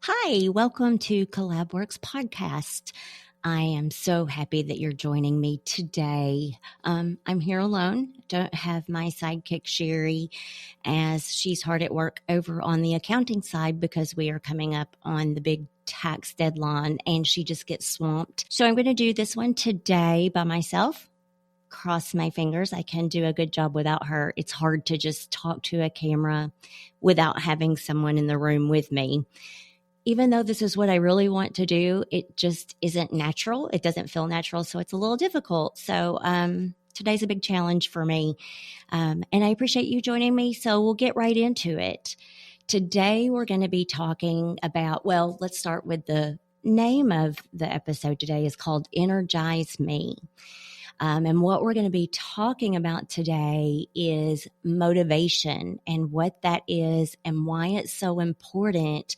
Hi, welcome to Collab-Works podcast. I am so happy that you're joining me today. I'm here alone. Don't have my sidekick Sherry, as she's hard at work over on the accounting side because we are coming up on the big tax deadline and she just gets swamped. So I'm going to do this one today by myself. Cross my fingers I can do a good job without her. It's hard to just talk to a camera without having someone in the room with me. Even though this is what I really want to do, it just isn't natural. It doesn't feel natural, so it's a little difficult. So today's a big challenge for me, and I appreciate you joining me, so we'll get right into it. Today, we're going to be talking about, well, let's start with the name of the episode today is called Energize Me. And what we're going to be talking about today is motivation and what that is and why it's so important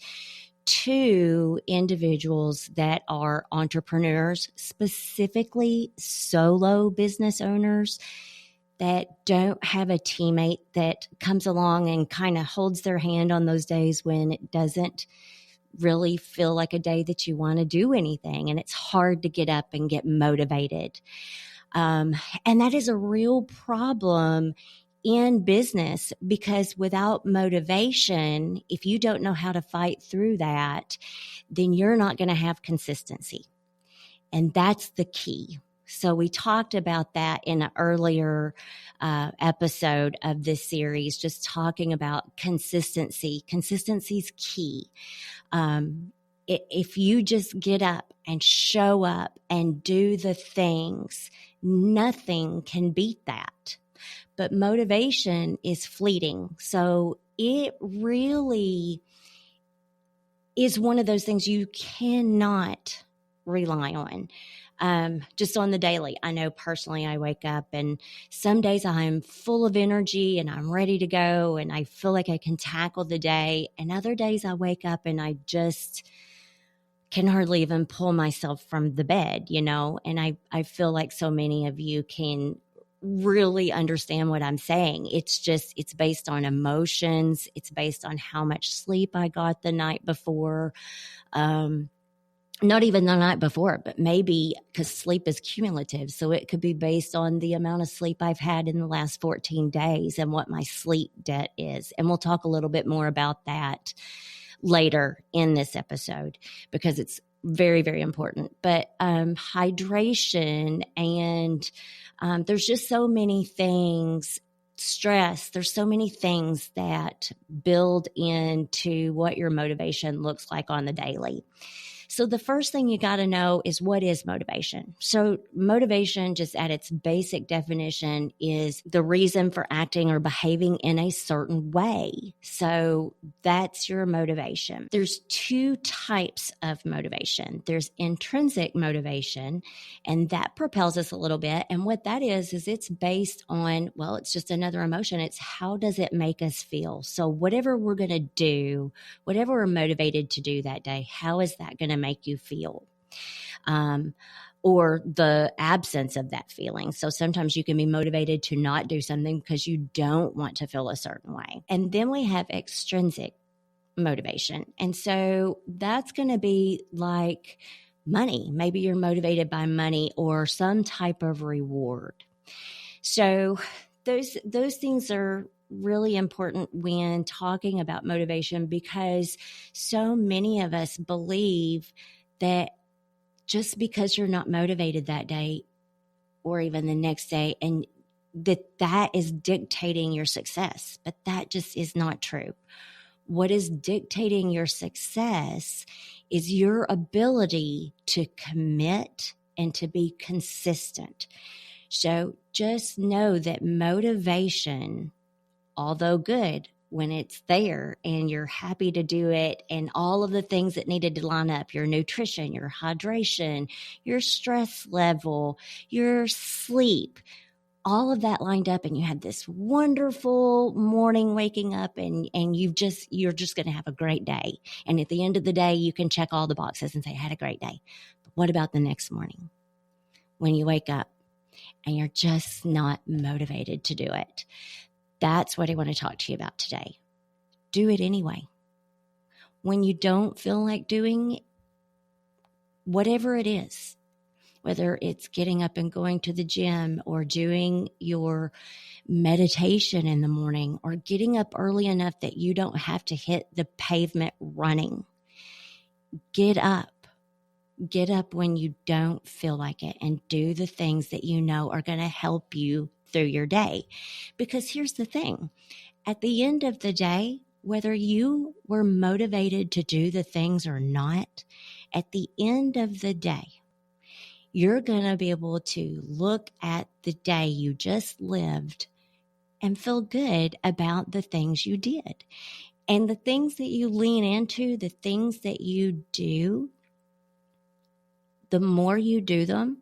to individuals that are entrepreneurs, specifically solo business owners that don't have a teammate that comes along and kind of holds their hand on those days when it doesn't really feel like a day that you want to do anything. And it's hard to get up and get motivated. And that is a real problem in business, because without motivation, if you don't know how to fight through that, then you're not going to have consistency. And that's the key. So we talked about that in an earlier episode of this series, just talking about consistency. Consistency is key. If you just get up and show up and do the things, nothing can beat that. But motivation is fleeting. So it really is one of those things you cannot rely on just on the daily. I know personally I wake up and some days I'm full of energy and I'm ready to go and I feel like I can tackle the day. And other days I wake up and I just can hardly even pull myself from the bed, and I feel like so many of you can really understand what I'm saying. It's based on emotions. It's based on how much sleep I got the night before. Not even the night before, but maybe because sleep is cumulative. So it could be based on the amount of sleep I've had in the last 14 days and what my sleep debt is. And we'll talk a little bit more about that later in this episode because it's very, very important. But hydration and there's just so many things, stress, there's so many things that build into what your motivation looks like on the daily. So the first thing you got to know is, what is motivation? So motivation, just at its basic definition, is the reason for acting or behaving in a certain way. So that's your motivation. There's two types of motivation. There's intrinsic motivation, and that propels us a little bit. And what that is it's based on, well, it's just another emotion. It's how does it make us feel? So whatever we're going to do, whatever we're motivated to do that day, how is that going to make you feel? Or the absence of that feeling. So sometimes you can be motivated to not do something because you don't want to feel a certain way. And then we have extrinsic motivation. And so that's going to be like money. Maybe you're motivated by money or some type of reward. So those things are really important when talking about motivation, because so many of us believe that just because you're not motivated that day or even the next day, and that is dictating your success. But that just is not true. What is dictating your success is your ability to commit and to be consistent. So just know that motivation, although good, when it's there and you're happy to do it and all of the things that needed to line up, your nutrition, your hydration, your stress level, your sleep, all of that lined up, and you had this wonderful morning waking up and you're just going to have a great day. And at the end of the day, you can check all the boxes and say, I had a great day. But what about the next morning when you wake up and you're just not motivated to do it? That's what I want to talk to you about today. Do it anyway. when you don't feel like doing whatever it is, whether it's getting up and going to the gym or doing your meditation in the morning or getting up early enough that you don't have to hit the pavement running. Get up. Get up when you don't feel like it and do the things that you know are going to help you through your day. Because here's the thing. At the end of the day, whether you were motivated to do the things or not, at the end of the day, you're going to be able to look at the day you just lived and feel good about the things you did. And the things that you lean into, the things that you do, the more you do them,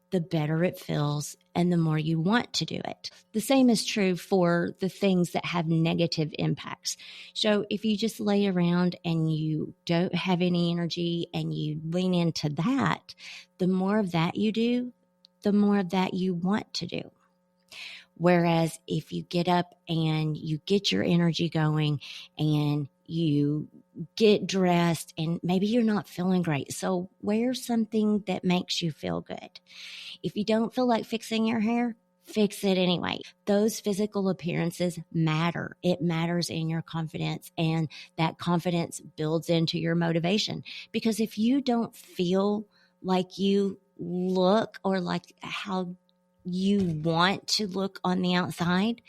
the better it feels and the more you want to do it. The same is true for the things that have negative impacts. So if you just lay around and you don't have any energy and you lean into that, the more of that you do, the more of that you want to do. Whereas if you get up and you get your energy going and you get dressed and maybe you're not feeling great, so wear something that makes you feel good. If you don't feel like fixing your hair, fix it anyway. Those physical appearances matter. It matters in your confidence, and that confidence builds into your motivation. Because if you don't feel like you look or like how you want to look on the outside,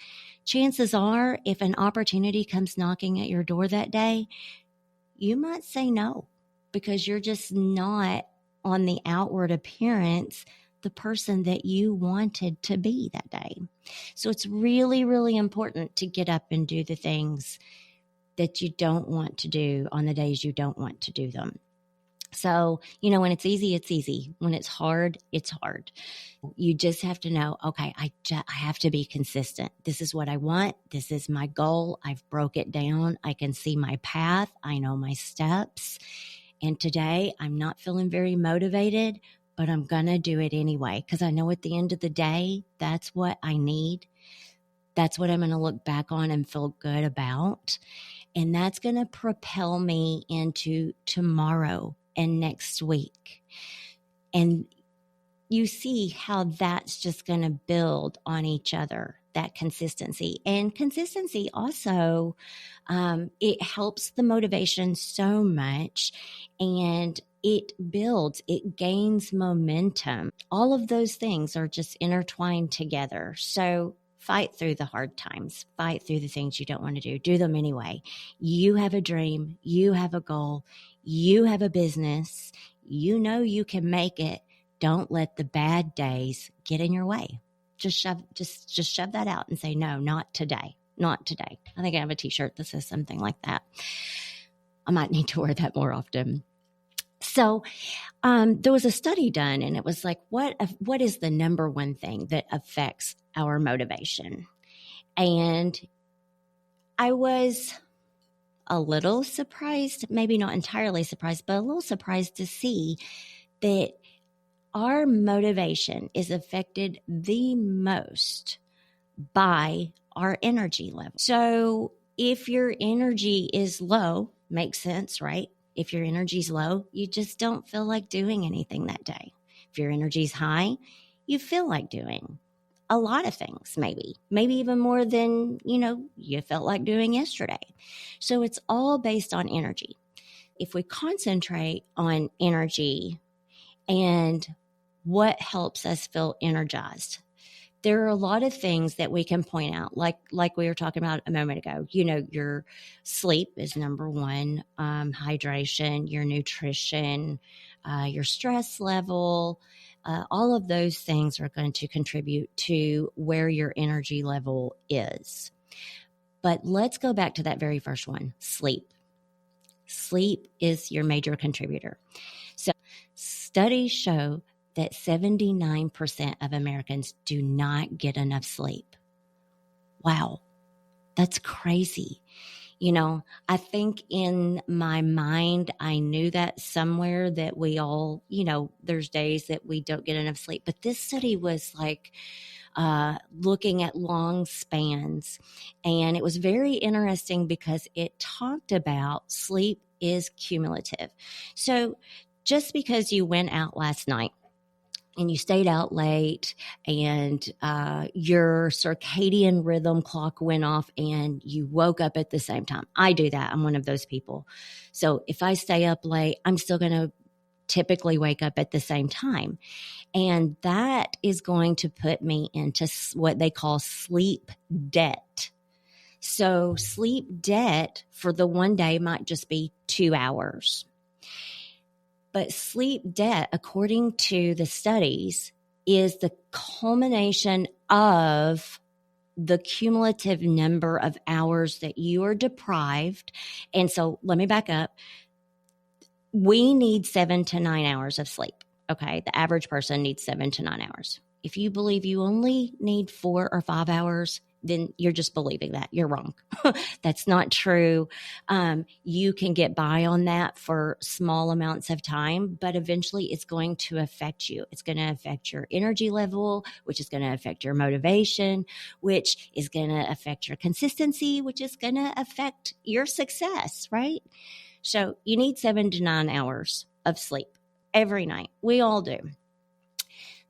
chances are if an opportunity comes knocking at your door that day, you might say no because you're just not on the outward appearance the person that you wanted to be that day. So it's really, really important to get up and do the things that you don't want to do on the days you don't want to do them. So, when it's easy, it's easy. When it's hard, it's hard. You just have to know, okay, I have to be consistent. This is what I want. This is my goal. I've broke it down. I can see my path. I know my steps. And today I'm not feeling very motivated, but I'm going to do it anyway because I know at the end of the day, that's what I need. That's what I'm going to look back on and feel good about. And that's going to propel me into tomorrow and next week. And you see how that's just going to build on each other, that consistency. And consistency also, it helps the motivation so much, and it builds, it gains momentum. All of those things are just intertwined together. So fight through the hard times, fight through the things you don't want to do them anyway. You have a dream, you have a goal, you have a business, you can make it. Don't let the bad days get in your way. Just shove that out and say, no, not today, not today. I think I have a t-shirt that says something like that. I might need to wear that more often. So there was a study done, and it was like, what is the number one thing that affects our motivation? And I was a little surprised, maybe not entirely surprised, but a little surprised to see that our motivation is affected the most by our energy level. So if your energy is low, makes sense, right? If your energy's low, you just don't feel like doing anything that day. If your energy's high, you feel like doing a lot of things, maybe even more than, you felt like doing yesterday. So it's all based on energy. If we concentrate on energy and what helps us feel energized, there are a lot of things that we can point out, like we were talking about a moment ago. Your sleep is number one, hydration, your nutrition, your stress level, all of those things are going to contribute to where your energy level is. But let's go back to that very first one, sleep. Sleep is your major contributor. So studies show that 79% of Americans do not get enough sleep. Wow, that's crazy. I think in my mind, I knew that somewhere that we all, there's days that we don't get enough sleep. But this study was like looking at long spans. And it was very interesting because it talked about sleep is cumulative. So just because you went out last night and you stayed out late and your circadian rhythm clock went off and you woke up at the same time. I do that. I'm one of those people. So if I stay up late, I'm still going to typically wake up at the same time. And that is going to put me into what they call sleep debt. So sleep debt for the one day might just be 2 hours. But sleep debt, according to the studies, is the culmination of the cumulative number of hours that you are deprived. And so let me back up. We need 7 to 9 hours of sleep. Okay. The average person needs 7 to 9 hours. If you believe you only need 4 or 5 hours, then you're just believing that. You're wrong. That's not true. You can get by on that for small amounts of time, but eventually it's going to affect you. It's going to affect your energy level, which is going to affect your motivation, which is going to affect your consistency, which is going to affect your success, right? So you need 7 to 9 hours of sleep every night. We all do.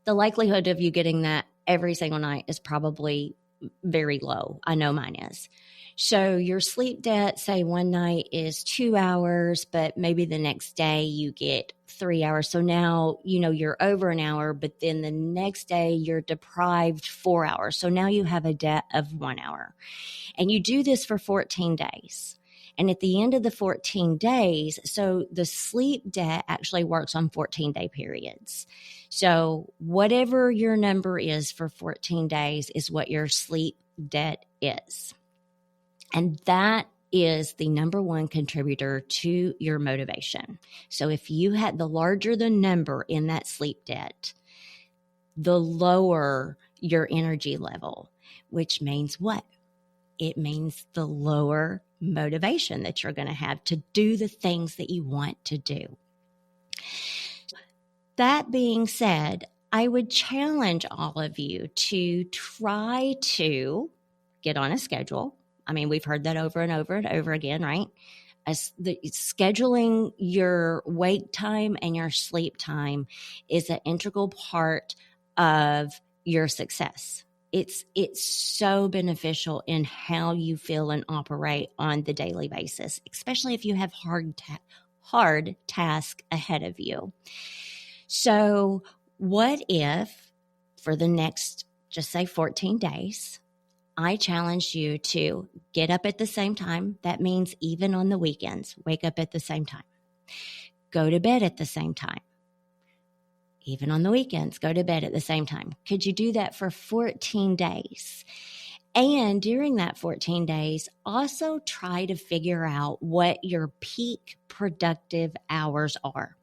The likelihood of you getting that every single night is probably very low. I know mine is. So your sleep debt, say one night is 2 hours, but maybe the next day you get 3 hours. So now, you're over an hour, but then the next day you're deprived 4 hours. So now you have a debt of 1 hour. And you do this for 14 days. And at the end of the 14 days, so the sleep debt actually works on 14-day periods. So whatever your number is for 14 days is what your sleep debt is. And that is the number one contributor to your motivation. So if you had the larger the number in that sleep debt, the lower your energy level, which means what? It means the lower motivation that you're going to have to do the things that you want to do. That being said, I would challenge all of you to try to get on a schedule. I mean, we've heard that over and over and over again, right? Scheduling your wake time and your sleep time is an integral part of your success. It's so beneficial in how you feel and operate on the daily basis, especially if you have hard task ahead of you. So what if for the next, just say 14 days, I challenge you to get up at the same time. That means even on the weekends, wake up at the same time. Go to bed at the same time. Even on the weekends, go to bed at the same time. Could you do that for 14 days? And during that 14 days, also try to figure out what your peak productive hours are.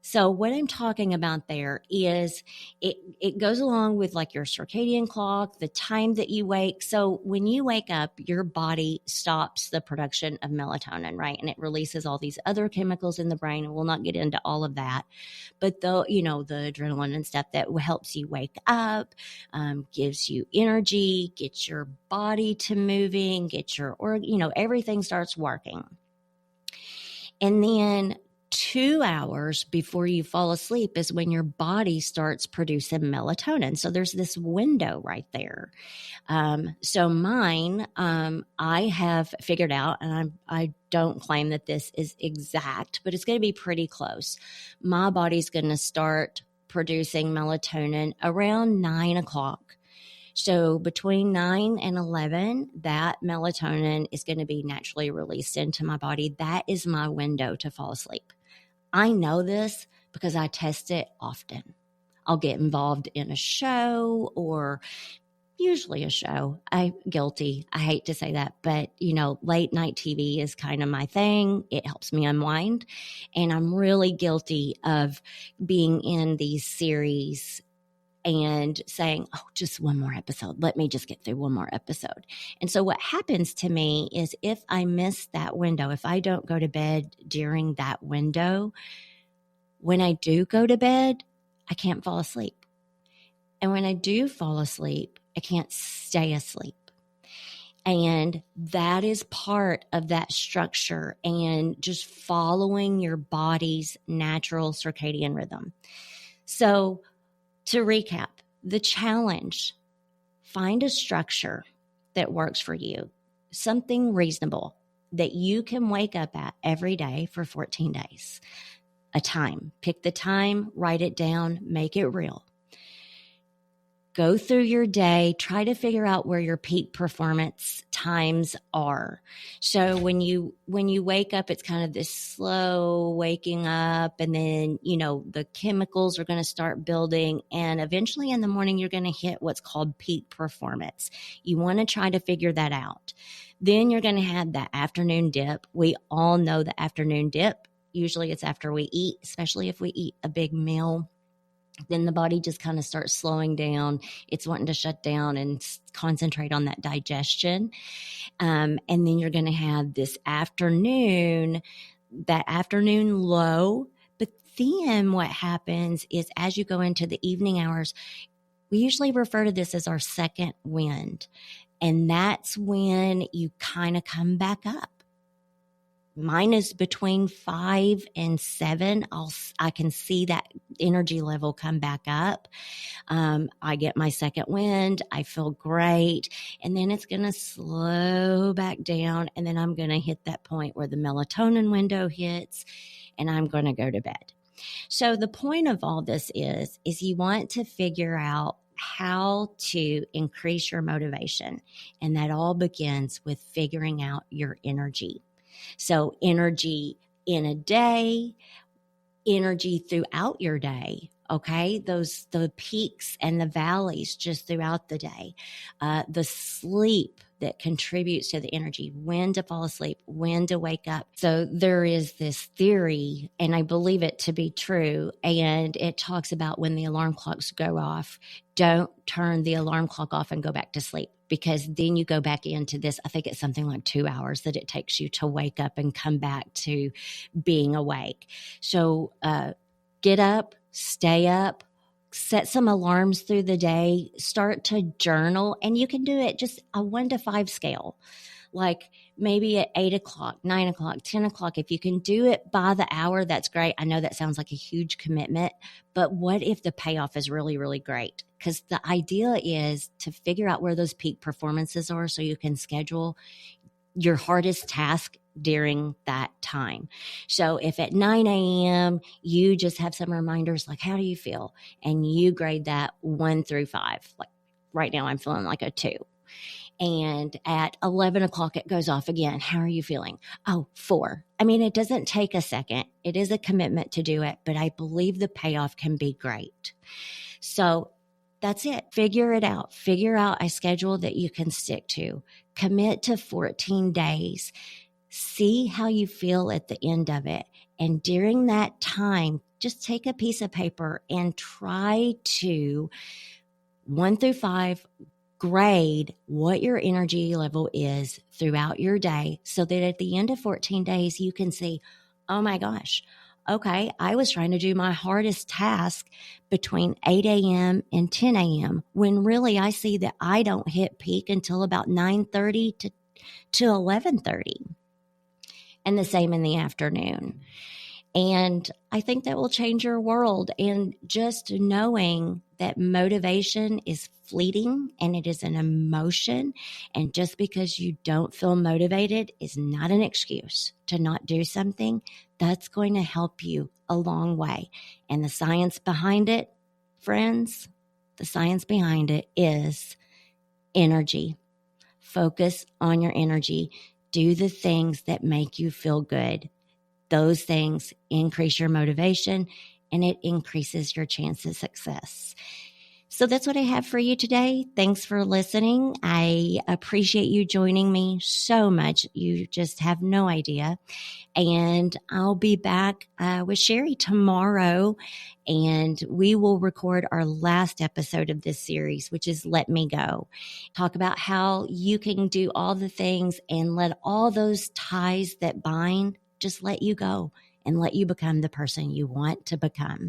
So what I'm talking about there is it goes along with like your circadian clock, the time that you wake. So when you wake up, your body stops the production of melatonin, right? And it releases all these other chemicals in the brain. And we'll not get into all of that. But the adrenaline and stuff that helps you wake up, gives you energy, gets your body to moving, everything starts working. And then 2 hours before you fall asleep is when your body starts producing melatonin. So there's this window right there. So mine, I have figured out, and I don't claim that this is exact, but it's going to be pretty close. My body's going to start producing melatonin around 9 o'clock. So between 9 and 11, that melatonin is going to be naturally released into my body. That is my window to fall asleep. I know this because I test it often. I'll get involved in a show or usually a show. I'm guilty. I hate to say that, but late night TV is kind of my thing. It helps me unwind. And I'm really guilty of being in these series and saying, oh, just one more episode. Let me just get through one more episode. And so what happens to me is if I miss that window, if I don't go to bed during that window, when I do go to bed, I can't fall asleep. And when I do fall asleep, I can't stay asleep. And that is part of that structure and just following your body's natural circadian rhythm. So to recap, the challenge, find a structure that works for you, something reasonable that you can wake up at every day for 14 days. A time. Pick the time, write it down, make it real. Go through your day, try to figure out where your peak performance times are. So when you wake up, it's kind of this slow waking up, and then, the chemicals are going to start building, and eventually in the morning, you're going to hit what's called peak performance. You want to try to figure that out. Then you're going to have that afternoon dip. We all know the afternoon dip. Usually it's after we eat, especially if we eat a big meal. Then the body just kind of starts slowing down. It's wanting to shut down and concentrate on that digestion. And then you're going to have this afternoon, that afternoon low. But then what happens is as you go into the evening hours, we usually refer to this as our second wind. And that's when you kind of come back up. Mine is between 5 and 7. I can see that energy level come back up. I get my second wind. I feel great. And then it's going to slow back down. And then I'm going to hit that point where the melatonin window hits and I'm going to go to bed. So the point of all this is you want to figure out how to increase your motivation. And that all begins with figuring out your energy. So energy in a day, energy throughout your day, okay? The peaks and the valleys just throughout the day. The sleep that contributes to the energy, when to fall asleep, when to wake up. So there is this theory, and I believe it to be true, and it talks about when the alarm clocks go off, don't turn the alarm clock off and go back to sleep, because then you go back into this, I think it's something like 2 hours that it takes you to wake up and come back to being awake. So get up, stay up, set some alarms through the day, start to journal, and you can do it just a 1 to 5 scale. Like maybe at 8 o'clock, 9 o'clock, 10 o'clock. If you can do it by the hour, that's great. I know that sounds like a huge commitment, but what if the payoff is really, really great? Because the idea is to figure out where those peak performances are so you can schedule your hardest task during that time. So if at 9 a.m. you just have some reminders like, how do you feel? And you grade that 1 through 5. Like right now I'm feeling like a 2. And at 11 o'clock, it goes off again. How are you feeling? Oh, 4. I mean, it doesn't take a second. It is a commitment to do it, but I believe the payoff can be great. So that's it. Figure it out. Figure out a schedule that you can stick to. Commit to 14 days. See how you feel at the end of it. And during that time, just take a piece of paper and try to 1 through 5 grade what your energy level is throughout your day so that at the end of 14 days, you can see, oh my gosh, okay, I was trying to do my hardest task between 8 a.m. and 10 a.m. when really I see that I don't hit peak until about 9:30 to 11:30. And the same in the afternoon. And I think that will change your world. And just knowing that motivation is fleeting and it is an emotion. And just because you don't feel motivated is not an excuse to not do something. That's going to help you a long way. And the science behind it, friends, the science behind it is energy. Focus on your energy. Do the things that make you feel good. Those things increase your motivation and it increases your chance of success. So that's what I have for you today. Thanks for listening. I appreciate you joining me so much. You just have no idea. And I'll be back with Sherry tomorrow, and we will record our last episode of this series, which is Let Me Go. Talk about how you can do all the things and let all those ties that bind just let you go and let you become the person you want to become.